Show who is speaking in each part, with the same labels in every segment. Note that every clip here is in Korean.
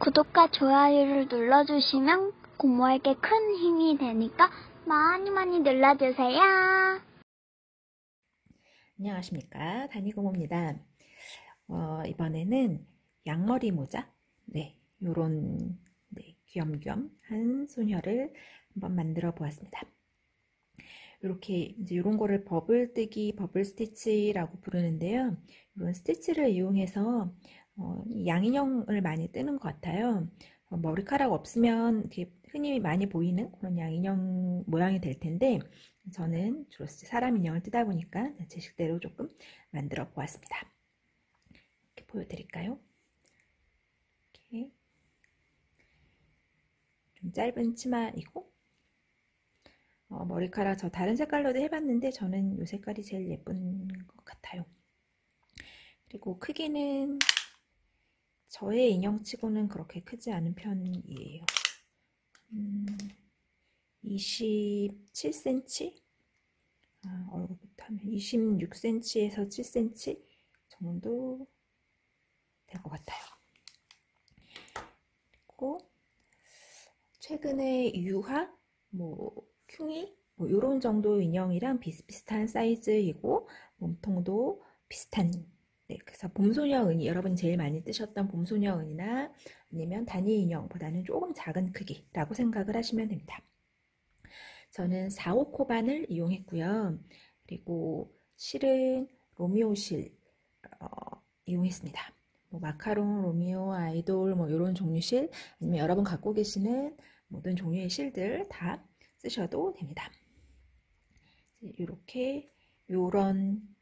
Speaker 1: 구독과 좋아요를 눌러주시면 고모에게 큰 힘이 되니까 많이 많이 눌러주세요.
Speaker 2: 안녕하십니까, 다니고모입니다. 이번에는 양머리 모자, 요런 귀염귀염한 소녀를 한번 만들어 보았습니다. 이렇게 이제 이런 거를 버블뜨기, 버블 스티치라고 부르는데요. 이런 스티치를 이용해서 양인형을 많이 뜨는 것 같아요. 머리카락 없으면 이렇게 흔히 많이 보이는 그런 양인형 모양이 될 텐데, 저는 주로 사람 인형을 뜨다 보니까 제 식대로 조금 만들어 보았습니다. 이렇게 보여드릴까요? 이렇게 좀 짧은 치마이고, 머리카락 저 다른 색깔로도 해봤는데 저는 이 색깔이 제일 예쁜 것 같아요. 그리고 크기는 저의 인형치고는 그렇게 크지 않은 편이에요. 27cm? 얼굴부터 하면 26cm에서 7cm 정도 될 것 같아요. 그리고 최근에 유하, 큐이 이런 정도 인형이랑 비슷비슷한 사이즈이고 몸통도 비슷한, 그래서 봄소녀 은이, 여러분이 제일 많이 뜨셨던 봄소녀 은이나 아니면 다니 인형보다는 조금 작은 크기라고 생각을 하시면 됩니다. 저는 4호 코반을 이용했고요. 그리고 실은 로미오 실 이용했습니다. 마카롱, 로미오, 아이돌 이런 종류 실, 아니면 여러분 갖고 계시는 모든 종류의 실들 다 쓰셔도 됩니다. 이렇게 요런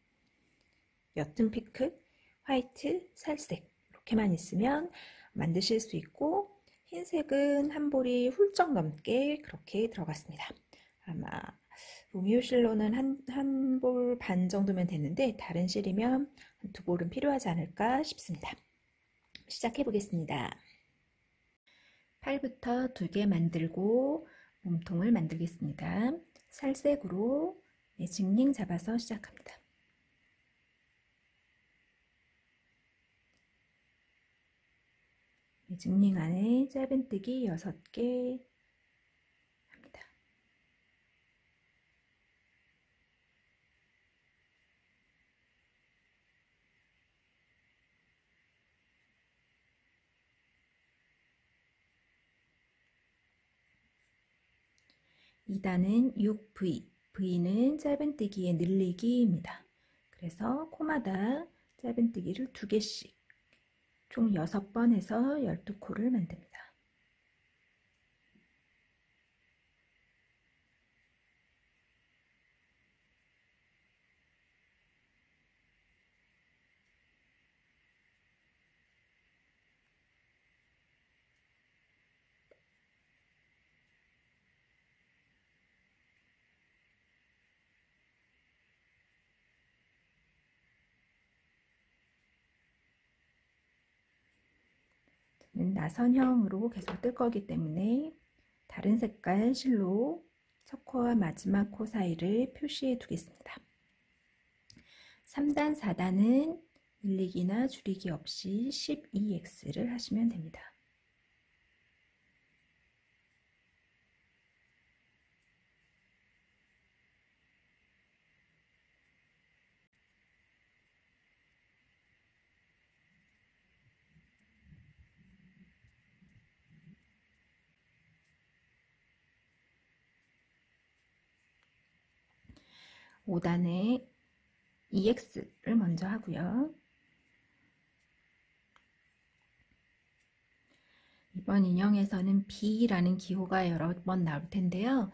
Speaker 2: 옅은 핑크, 화이트, 살색 이렇게만 있으면 만드실 수 있고, 흰색은 한 볼이 훌쩍 넘게 그렇게 들어갔습니다. 아마 로미오 실로는 한 볼 반 정도면 되는데 다른 실이면 한 2볼은 필요하지 않을까 싶습니다. 시작해 보겠습니다. 팔부터 2개 만들고 몸통을 만들겠습니다. 살색으로 징링 잡아서 시작합니다. 징링 안에 짧은뜨기 6개 합니다. (2단은) 6V, V는 짧은뜨기의 늘리기입니다. 그래서 코마다 짧은뜨기를 2개씩 총 6번 해서 12코를 만듭니다. 나선형으로 계속 뜰 거기 때문에 다른 색깔 실로 첫 코와 마지막 코 사이를 표시해 두겠습니다. 3단, 4단은 늘리기나 줄이기 없이 12x를 하시면 됩니다. (5단에) EX를 먼저 하고요. 이번 인형에서는 B라는 기호가 여러 번 나올 텐데요.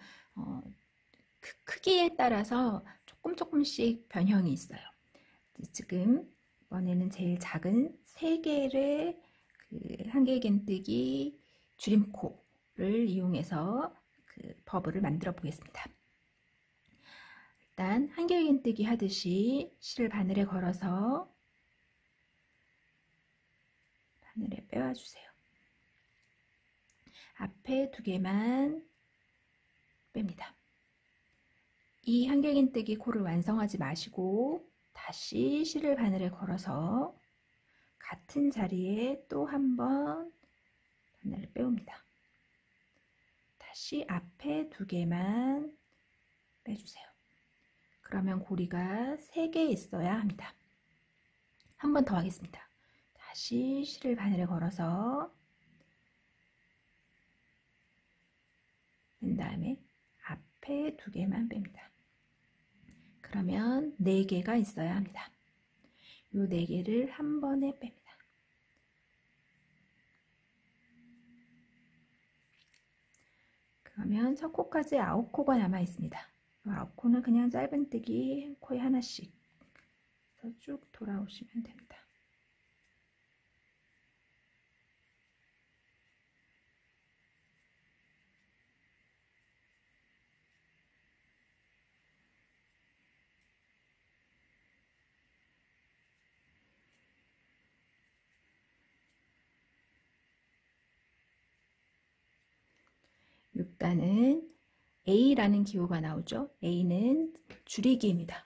Speaker 2: 크기에 따라서 조금씩 변형이 있어요. 지금 이번에는 제일 작은 3개의 한길긴뜨기 줄임코를 이용해서 버블을 만들어 보겠습니다. 일단 한길긴뜨기 하듯이 실을 바늘에 걸어서 바늘에 빼와주세요. 앞에 2개만 뺍니다. 이 한길긴뜨기 코를 완성하지 마시고 다시 실을 바늘에 걸어서 같은 자리에 또 한 번 하나를 빼옵니다. 다시 앞에 2개만 빼주세요. 그러면 고리가 3개 있어야 합니다. 한 번 더 하겠습니다. 다시 실을 바늘에 걸어서 뺀 다음에 앞에 2개만 뺍니다. 그러면 4개가 있어야 합니다. 이 4개를 한 번에 뺍니다. 그러면 첫 코까지 9코가 남아 있습니다. 9코는 그냥 짧은뜨기 한 코에 하나씩 해서 쭉 돌아오시면 됩니다. 육단은 A라는 기호가 나오죠. A는 줄이기입니다.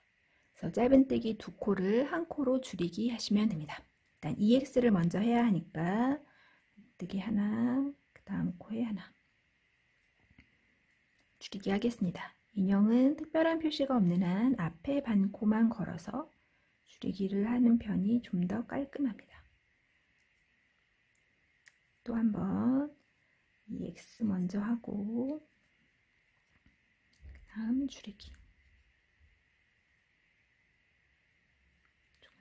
Speaker 2: 그래서 짧은뜨기 2코를 한 코로 줄이기 하시면 됩니다. 일단 EX를 먼저 해야 하니까 뜨기 하나, 그 다음 코에 하나 줄이기 하겠습니다. 인형은 특별한 표시가 없는 한 앞에 반 코만 걸어서 줄이기를 하는 편이 좀 더 깔끔합니다. 또 한번 EX 먼저 하고 그 다음 줄이기.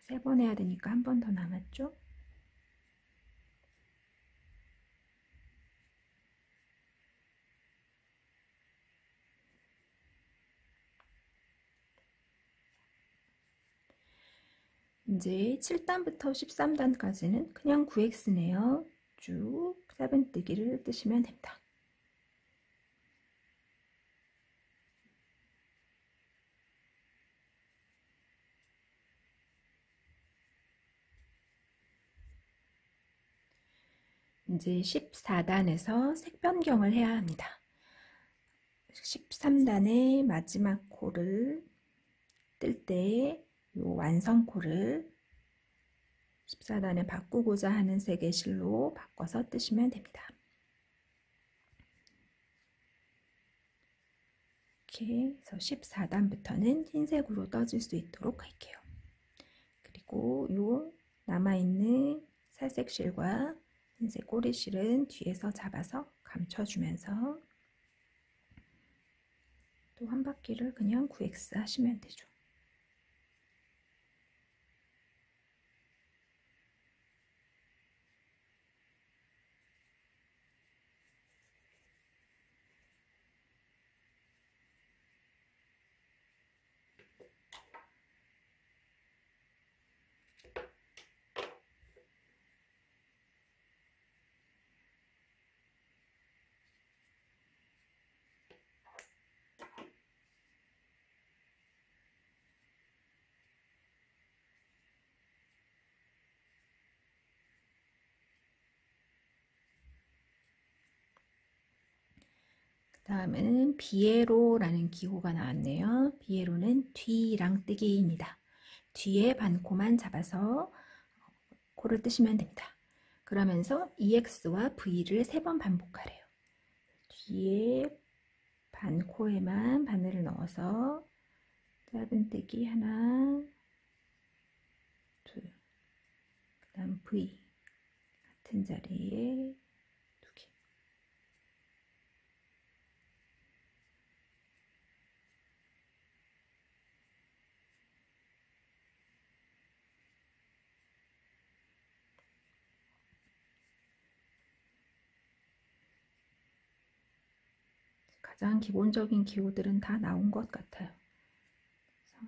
Speaker 2: 3번 해야 되니까 한 번 더 남았죠? 이제 7단부터 13단까지는 그냥 9X네요. 쭉 짧은뜨기를 뜨시면 됩니다. 이제 14단에서 색 변경을 해야 합니다. 13단의 마지막 코를 뜰 때 이 완성코를 14단에 바꾸고자 하는 색의 실로 바꿔서 뜨시면 됩니다. 이렇게 해서 14단부터는 흰색으로 떠질 수 있도록 할게요. 그리고 이 남아있는 살색 실과 흰색 꼬리실은 뒤에서 잡아서 감춰주면서 또 한 바퀴를 그냥 9X 하시면 되죠. 다음은 비에로라는 기호가 나왔네요. 비에로는 뒤랑 뜨기입니다. 뒤에 반코만 잡아서 코를 뜨시면 됩니다. 그러면서 EX와 V를 3번 반복하래요. 뒤에 반코에만 바늘을 넣어서 짧은뜨기 하나, 둘, 그 다음 V 같은 자리에 2개. 가장 기본적인 기호들은 다 나온 것 같아요.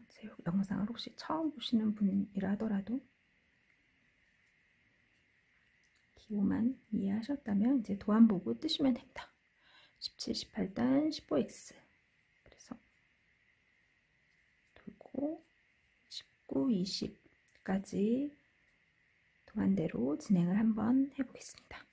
Speaker 2: 제 영상을 혹시 처음 보시는 분이라 하더라도 기호만 이해하셨다면 이제 도안 보고 뜨시면 됩니다. 17, 18단, 15X. 그래서 돌고 19, 20까지 도안대로 진행을 한번 해보겠습니다.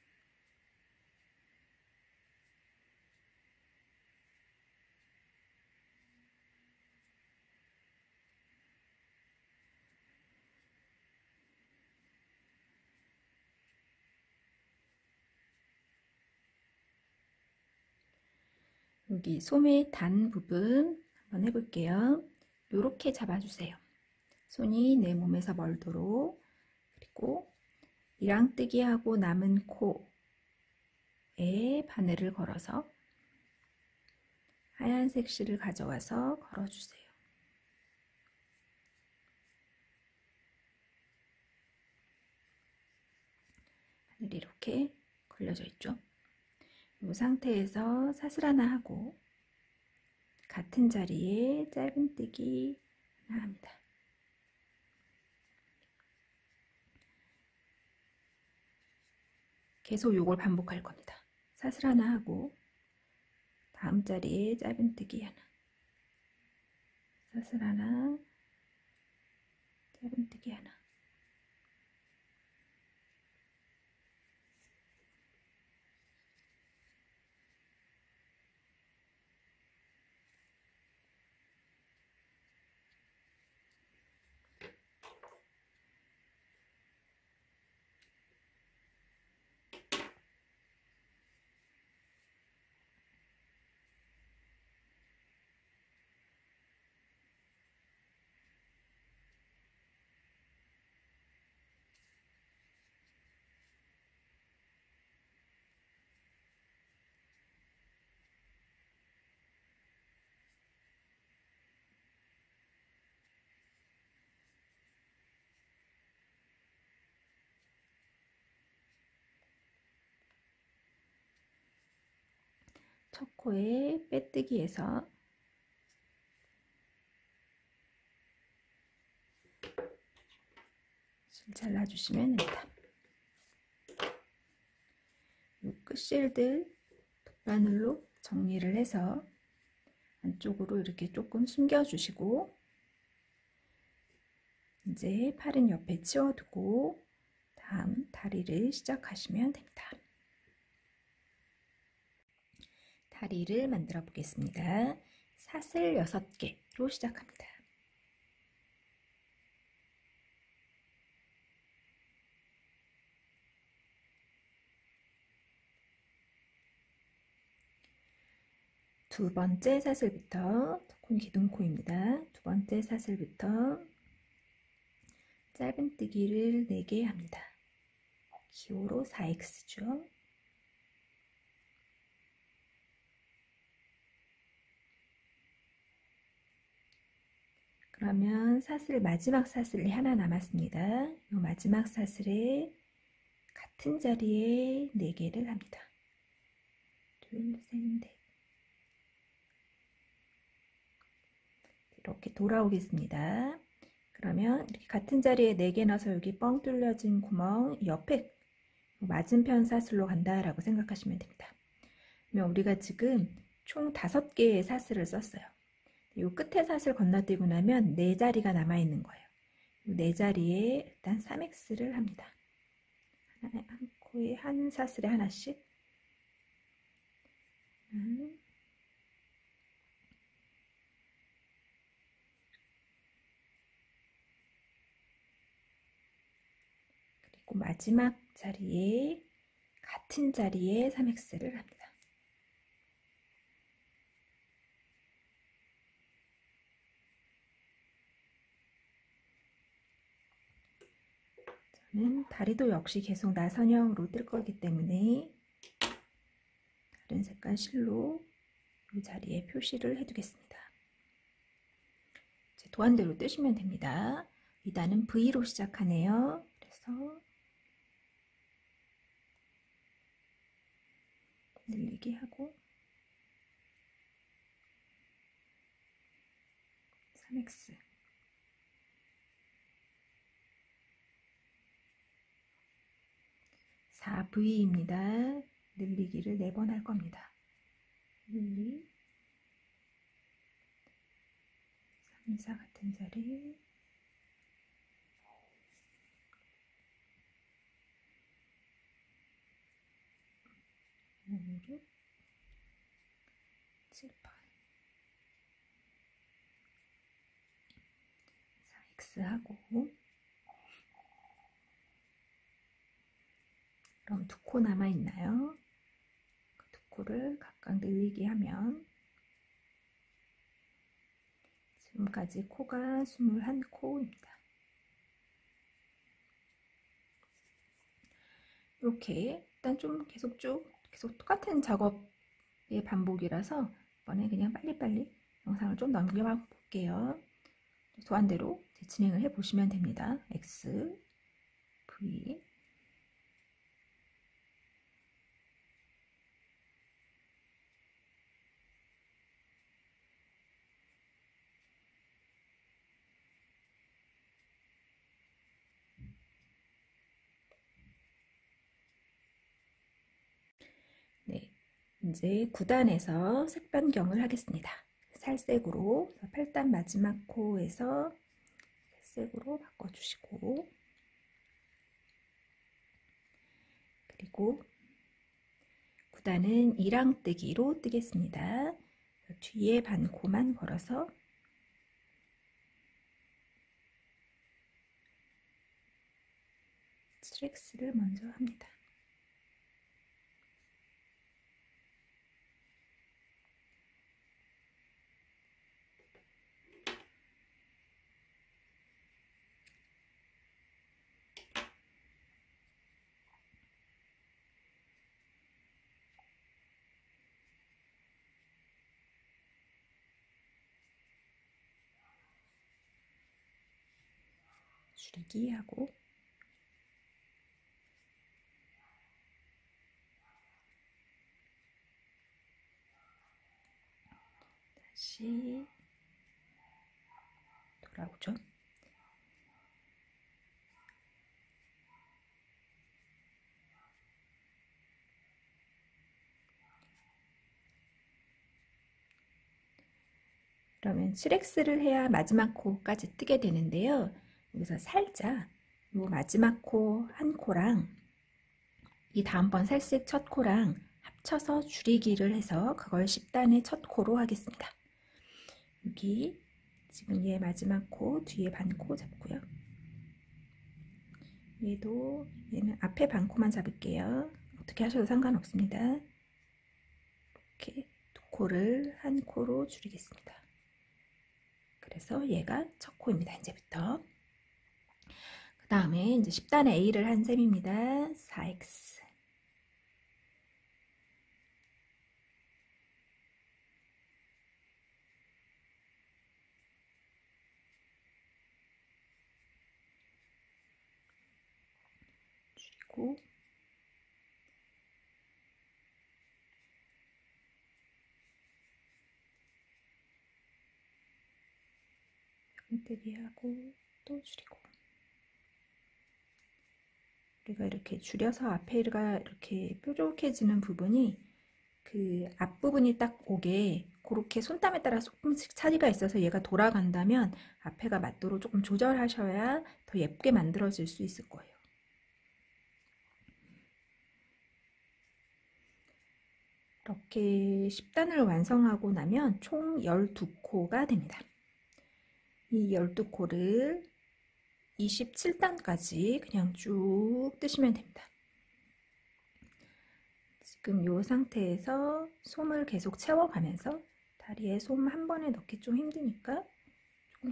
Speaker 2: 여기 솜의 단 부분 한번 해볼게요. 이렇게 잡아주세요. 손이 내 몸에서 멀도록. 그리고 이랑뜨기하고 남은 코에 바늘을 걸어서 하얀색 실을 가져와서 걸어주세요. 바늘이 이렇게 걸려져 있죠. 이 상태에서 사슬 하나 하고 같은 자리에 짧은뜨기 하나 합니다. 계속 이걸 반복할 겁니다. 사슬 하나 하고 다음 자리에 짧은뜨기 하나, 사슬 하나, 짧은뜨기 하나. 첫 코에 빼뜨기해서 실 잘라주시면 됩니다. 이 끝실들 돗바늘로 정리를 해서 안쪽으로 이렇게 조금 숨겨주시고 이제 팔은 옆에 치워두고 다음 다리를 시작하시면 됩니다. 다리를 만들어 보겠습니다. 사슬 6개로 시작합니다. 두 번째 사슬부터, 콘 기둥코입니다. 두 번째 사슬부터 짧은뜨기를 4개 합니다. 기호로 4x죠. 그러면 사슬 마지막 사슬이 하나 남았습니다. 이 마지막 사슬에 같은 자리에 4개를 합니다. 둘, 셋, 넷. 이렇게 돌아오겠습니다. 그러면 이렇게 같은 자리에 4개 넣어서 여기 뻥 뚫려진 구멍 옆에 맞은편 사슬로 간다라고 생각하시면 됩니다. 그러면 우리가 지금 총 5개의 사슬을 썼어요. 이 끝에 사슬 건너뛰고 나면 4자리가 남아있는 거예요. 이 4자리에 일단 3x를 합니다. 한 코에 한 사슬에 하나씩. 그리고 마지막 자리에 같은 자리에 3x를 합니다. 저는 다리도 역시 계속 나선형으로 뜰 거기 때문에 다른 색깔 실로 이 자리에 표시를 해두겠습니다. 이제 도안대로 뜨시면 됩니다. 2단은 V로 시작하네요. 그래서 늘리기 하고 3x 4V입니다. 늘리기를 4번 할 겁니다. 1, 2, 3, 4 같은 자리 5, 6, 7, 8 4x 하고 그럼 2코 남아있나요? 그 2코를 각각 늘리기 하면 지금까지 코가 21코입니다. 이렇게 일단 좀 계속 똑같은 작업의 반복이라서 이번에 그냥 빨리빨리 영상을 좀 넘겨봐 볼게요. 도안대로 진행을 해 보시면 됩니다. X, V, 네, 이제 9단에서 색 변경을 하겠습니다. 살색으로 8단 마지막 코에서 살색으로 바꿔주시고, 그리고 9단은 이랑뜨기로 뜨겠습니다. 뒤에 반코만 걸어서 트랙스를 먼저 합니다. 줄이기 하고, 다시 돌아오죠. 그러면 7X를 해야 마지막 코까지 뜨게 되는데요. 여기서 살짝 이 마지막 코 한 코랑 이 다음번 살색 첫 코랑 합쳐서 줄이기를 해서 그걸 10단의 첫 코로 하겠습니다. 여기 지금 얘 마지막 코 뒤에 반코 잡고요. 얘는 앞에 반코만 잡을게요. 어떻게 하셔도 상관없습니다. 이렇게 두 코를 한 코로 줄이겠습니다. 그래서 얘가 첫 코입니다. 이제부터. 그 다음에 이제 10단의 A를 한 셈입니다. 4X. 줄이고, 뜨기하고 또 줄이고, 우리가 이렇게 줄여서 앞에가 이렇게 뾰족해지는 부분이 그 앞부분이 딱 오게 그렇게 손땀에 따라 조금씩 차이가 있어서 얘가 돌아간다면 앞에가 맞도록 조금 조절하셔야 더 예쁘게 만들어질 수 있을 거예요. 이렇게 10단을 완성하고 나면 총 12코가 됩니다. 이 12코를 27단까지 그냥 쭉 뜨시면 됩니다. 지금 이 상태에서 솜을 계속 채워가면서 다리에 솜 한 번에 넣기 좀 힘드니까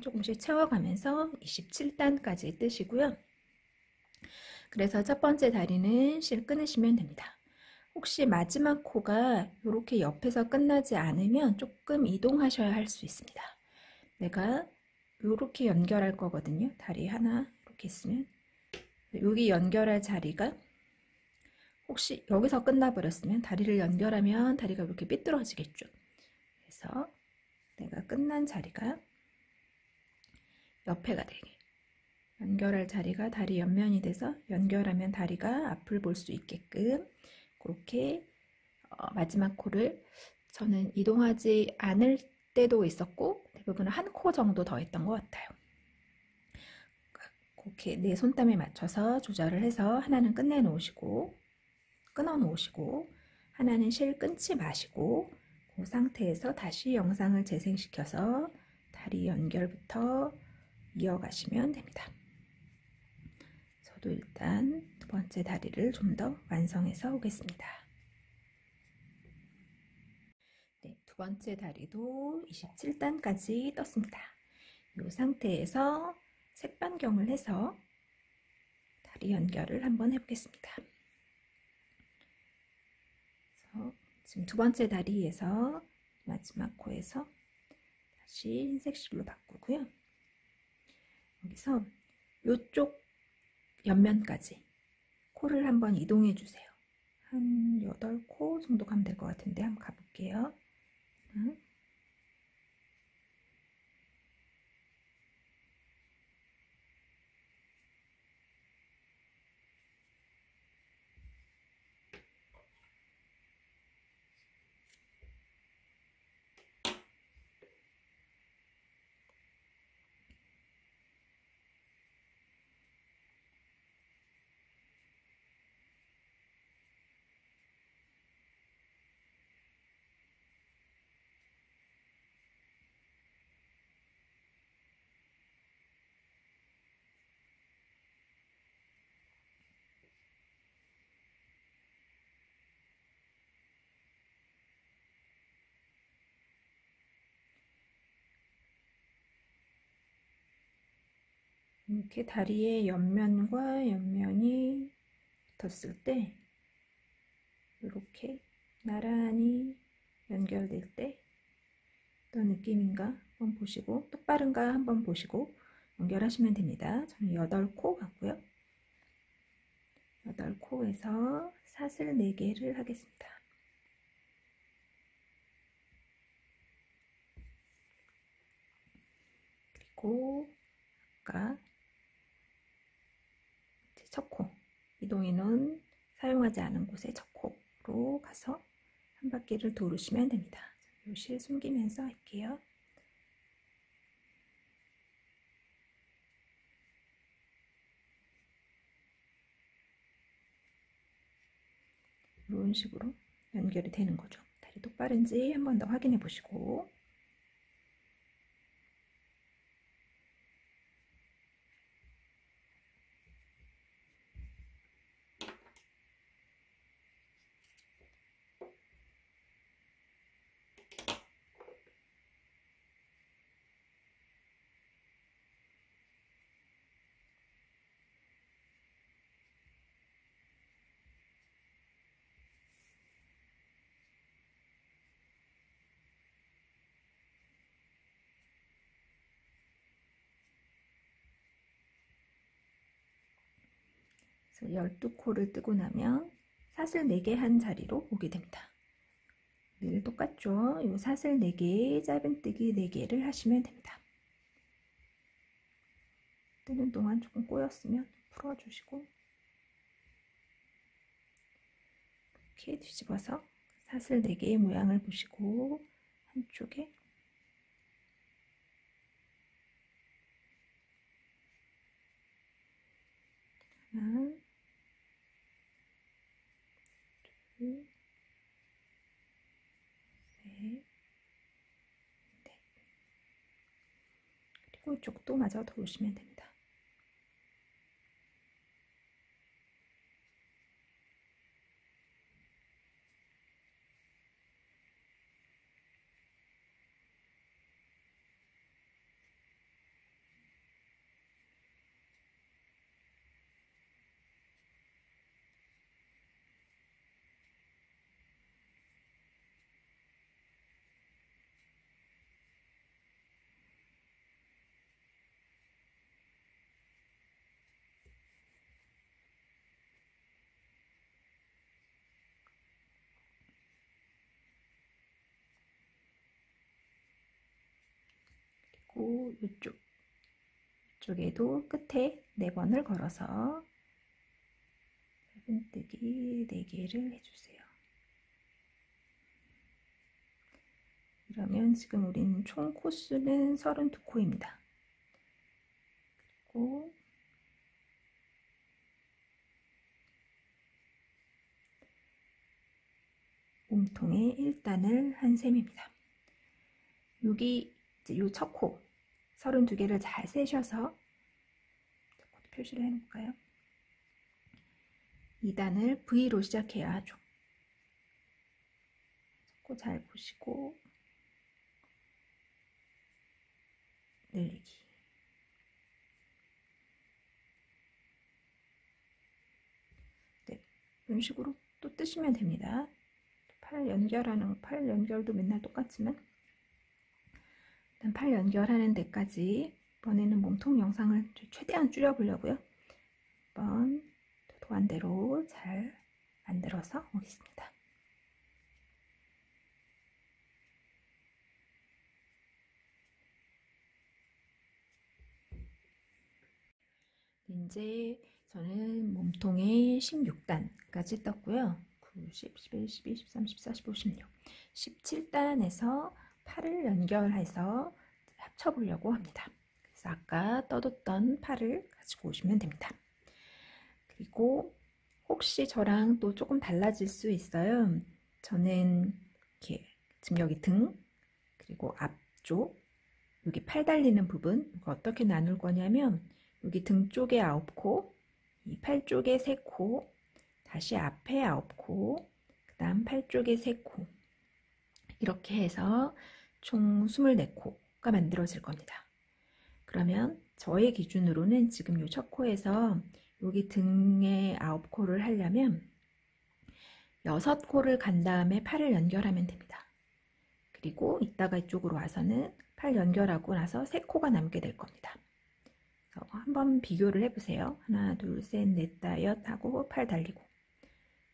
Speaker 2: 조금씩 채워가면서 27단까지 뜨시고요. 그래서 첫 번째 다리는 실 끊으시면 됩니다. 혹시 마지막 코가 이렇게 옆에서 끝나지 않으면 조금 이동하셔야 할 수 있습니다. 내가 이렇게 연결할 거거든요. 다리 하나 이렇게 있으면 여기 연결할 자리가 혹시 여기서 끝나버렸으면 다리를 연결하면 다리가 이렇게 삐뚤어지겠죠. 그래서 내가 끝난 자리가 옆에가 되게 연결할 자리가 다리 옆면이 돼서 연결하면 다리가 앞을 볼 수 있게끔 그렇게 마지막 코를 저는 이동하지 않을 때도 있었고 대부분 한 코 정도 더 했던 것 같아요. 그렇게 내 손땀에 맞춰서 조절을 해서 하나는 끝내 놓으시고 끊어 놓으시고 하나는 실 끊지 마시고 그 상태에서 다시 영상을 재생시켜서 다리 연결부터 이어가시면 됩니다. 저도 일단 두 번째 다리를 좀 더 완성해서 오겠습니다. 네, 두 번째 다리도 27단까지 떴습니다. 이 상태에서 색 변경을 해서 다리 연결을 한번 해보겠습니다. 그래서 지금 두 번째 다리에서 마지막 코에서 다시 흰색 실로 바꾸고요. 여기서 이쪽 옆면까지 코를 한번 이동해 주세요. 한 8코 정도 가면 될 것 같은데 한번 가볼게요. 이렇게 다리의 옆면과 옆면이 붙었을 때 이렇게 나란히 연결될 때 어떤 느낌인가 한번 보시고 똑바른가 한번 보시고 연결하시면 됩니다. 저는 8코 같고요. 8코에서 사슬 4개를 하겠습니다. 그리고 아까 첫 코, 이동이는 사용하지 않은 곳에 첫 코로 가서 한 바퀴를 도르시면 됩니다. 요 실 숨기면서 할게요. 이런 식으로 연결이 되는 거죠. 다리 똑바른지 한 번 더 확인해 보시고 그래서 12코를 뜨고 나면 사슬 4개 한 자리로 오게 됩니다. 늘 똑같죠? 이 사슬 4개, 짧은뜨기 4개를 하시면 됩니다. 뜨는 동안 조금 꼬였으면 풀어주시고 이렇게 뒤집어서 사슬 4개의 모양을 보시고 한쪽에 하나, 둘, 셋, 넷. 그리고 이쪽도 마저 도우시면 됩니다. 그리고 이쪽에도 끝에 4번을 걸어서 짧은뜨기 4개를 해주세요. 그러면 지금 우리는 총 코수는 32코입니다. 그리고 몸통에 1단을 한 셈입니다. 여기 이제 요 첫 코 32개를 잘 세셔서 표시를 해볼까요? 2단을 V로 시작해야 하죠. 코 잘 보시고 늘리기. 이런 식으로 또 뜨시면 됩니다. 팔 연결도 맨날 똑같지만 일단 팔 연결하는 데까지 이번에는 몸통 영상을 최대한 줄여보려고요. 한번 도안대로 잘 만들어서 오겠습니다. 이제 저는 몸통에 16단까지 떴고요. 9, 10, 11, 12, 13, 14, 15, 16, 17단에서 팔을 연결해서 합쳐보려고 합니다. 그래서 아까 떠뒀던 팔을 가지고 오시면 됩니다. 그리고 혹시 저랑 또 조금 달라질 수 있어요. 저는 이렇게 지금 여기 등, 그리고 앞쪽, 여기 팔 달리는 부분, 이거 어떻게 나눌 거냐면 여기 등 쪽에 9코, 이 팔 쪽에 3코, 다시 앞에 9코, 그 다음 팔 쪽에 3코, 이렇게 해서 총 24코가 만들어질 겁니다. 그러면 저의 기준으로는 지금 요 첫 코에서 여기 등에 9코를 하려면 6코를 간 다음에 팔을 연결하면 됩니다. 그리고 이따가 이쪽으로 와서는 팔 연결하고 나서 3코가 남게 될 겁니다. 한번 비교를 해보세요. 하나, 둘, 셋, 넷, 다섯 하고 팔 달리고,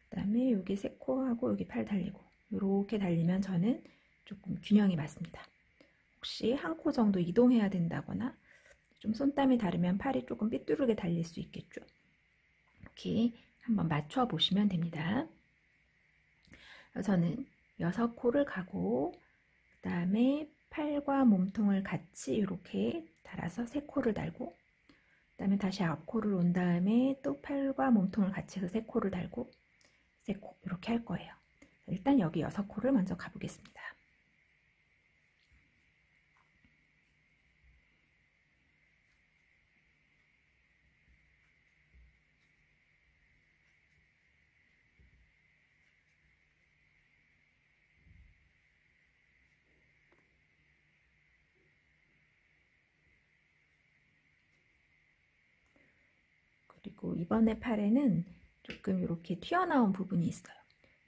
Speaker 2: 그 다음에 여기 3코 하고 여기 팔 달리고, 이렇게 달리면 저는 조금 균형이 맞습니다. 혹시 한 코 정도 이동해야 된다거나 좀 손땀이 다르면 팔이 조금 삐뚤게 달릴 수 있겠죠. 이렇게 한번 맞춰 보시면 됩니다. 저는 6코를 가고 그 다음에 팔과 몸통을 같이 이렇게 달아서 3코를 달고, 그 다음에 다시 9코를 온 다음에 또 팔과 몸통을 같이 해서 3코를 달고 3코 이렇게 할 거예요. 일단 여기 6코를 먼저 가보겠습니다. 그리고 이번에 팔에는 조금 이렇게 튀어나온 부분이 있어요.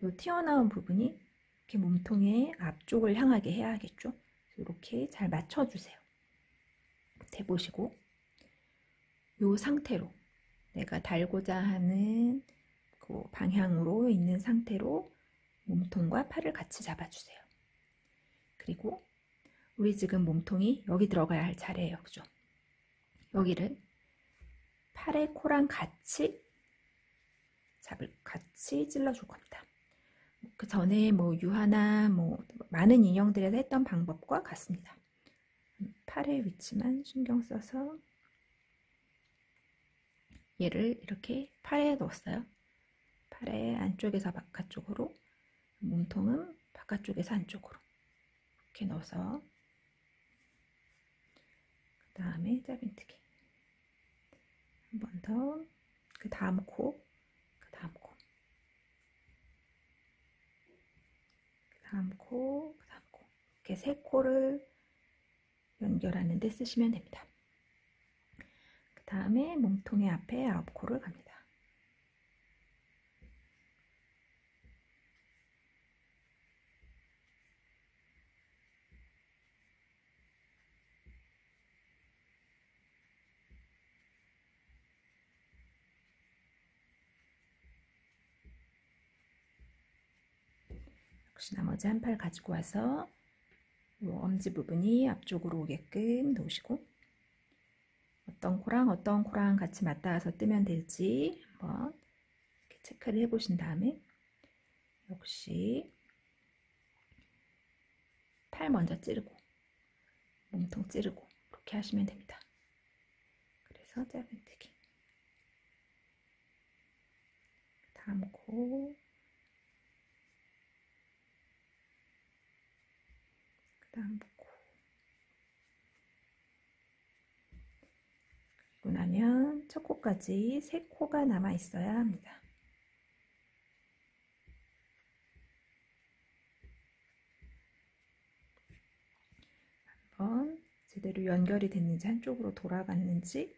Speaker 2: 이 튀어나온 부분이 이렇게 몸통의 앞쪽을 향하게 해야겠죠. 이렇게 잘 맞춰주세요. 대보시고 이 상태로 내가 달고자 하는 그 방향으로 있는 상태로 몸통과 팔을 같이 잡아주세요. 그리고 우리 지금 몸통이 여기 들어가야 할 차례예요. 그죠? 여기를 팔의 코랑 같이 찔러줄 겁니다. 그 전에 뭐 유하나 뭐 많은 인형들에서 했던 방법과 같습니다. 팔의 위치만 신경 써서 얘를 이렇게 팔에 넣었어요. 팔의 안쪽에서 바깥쪽으로, 몸통은 바깥쪽에서 안쪽으로 이렇게 넣어서 그 다음에 짜빈뜨기 한 번 더, 그 다음 코, 그 다음 코, 그 다음 코, 그 다음 코, 이렇게 3코를 연결하는 데 쓰시면 됩니다. 그 다음에 몸통의 앞에 9코를 갑니다. 역시 나머지 한 팔 가지고 와서 이 엄지 부분이 앞쪽으로 오게끔 놓으시고, 어떤 코랑 같이 맞닿아서 뜨면 될지 한번 이렇게 체크를 해 보신 다음에 역시 팔 먼저 찌르고 몸통 찌르고 이렇게 하시면 됩니다. 그래서 짜빈뜨기, 다음 코, 그 다음 코. 그리고 나면 첫 코까지 3코가 남아 있어야 합니다. 한번 제대로 연결이 됐는지, 한쪽으로 돌아갔는지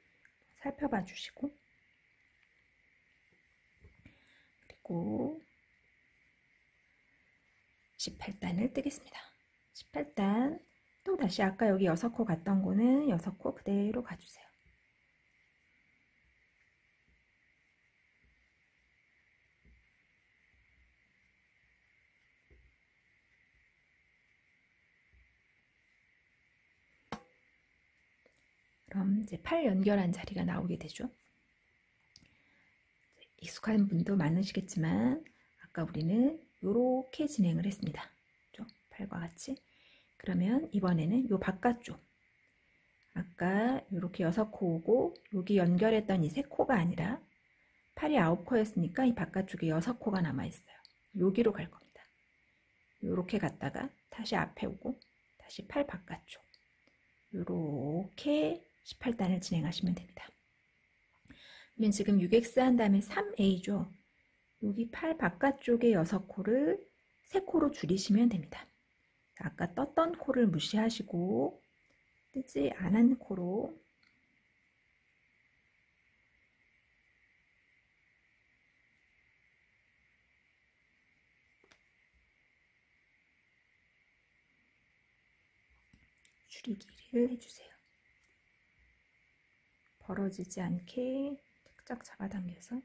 Speaker 2: 살펴봐 주시고, 뜨고 18단을 뜨겠습니다. 18단 또 다시 아까 여기 6코 갔던 거는 6코 그대로 가주세요. 그럼 이제 팔 연결한 자리가 나오게 되죠. 익숙한 분도 많으시겠지만 아까 우리는 이렇게 진행을 했습니다. 팔과 같이. 그러면 이번에는 요 바깥쪽, 아까 이렇게 6코 오고 여기 연결했던 이 3코가 아니라 팔이 9코였으니까 이 바깥쪽에 6코가 남아있어요. 여기로 갈 겁니다. 이렇게 갔다가 다시 앞에 오고 다시 팔 바깥쪽, 이렇게 18단을 진행하시면 됩니다. 그러면 지금 6x 한 다음에 3a죠. 여기 팔 바깥쪽에 6코를 3코로 줄이시면 됩니다. 아까 떴던 코를 무시하시고 뜨지 않은 코로 줄이기를 해주세요. 벌어지지 않게 쫙 잡아당겨서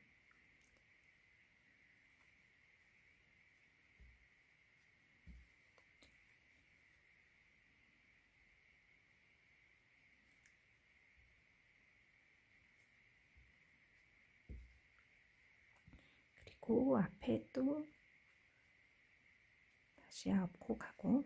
Speaker 2: 그리고 앞에 또 다시 9코 가고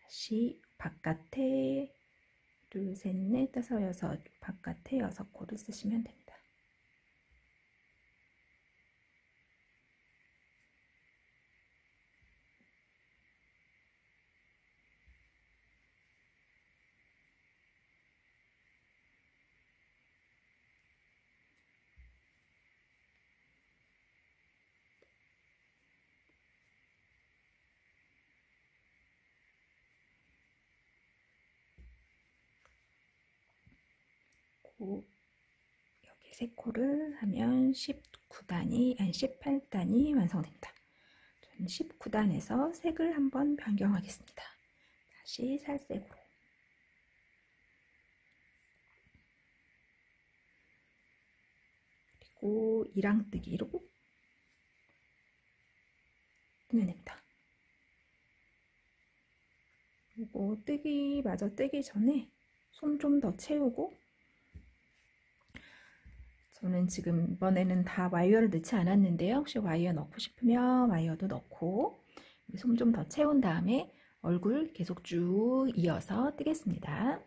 Speaker 2: 다시 바깥에 둘, 셋, 넷, 다섯, 여섯 바깥에 6코를 쓰시면 됩니다. 여기 3코를 하면 19단이, 아니 18단이 완성됩니다. 저는 19단에서 색을 한번 변경하겠습니다. 다시 살색으로. 그리고 이랑뜨기로 뜨면 됩니다. 이거 마저 뜨기 전에 솜 좀 더 채우고, 저는 지금 이번에는 다 와이어를 넣지 않았는데요. 혹시 와이어 넣고 싶으면 와이어도 넣고 솜 좀 더 채운 다음에 얼굴 계속 쭉 이어서 뜨겠습니다.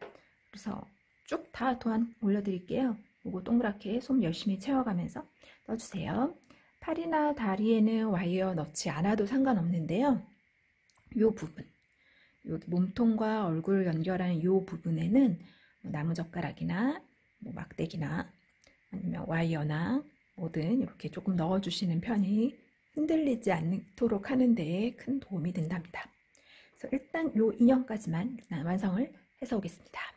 Speaker 2: 그래서 쭉 다 도안 올려드릴게요. 이거 동그랗게 솜 열심히 채워가면서 떠주세요. 팔이나 다리에는 와이어 넣지 않아도 상관없는데요. 이 부분, 여기 몸통과 얼굴 연결하는 이 부분에는 나무젓가락이나 막대기나 아니면 와이어나 뭐든 이렇게 조금 넣어주시는 편이 흔들리지 않도록 하는 데 큰 도움이 된답니다. 그래서 일단 이 인형까지만 완성을 해서 오겠습니다.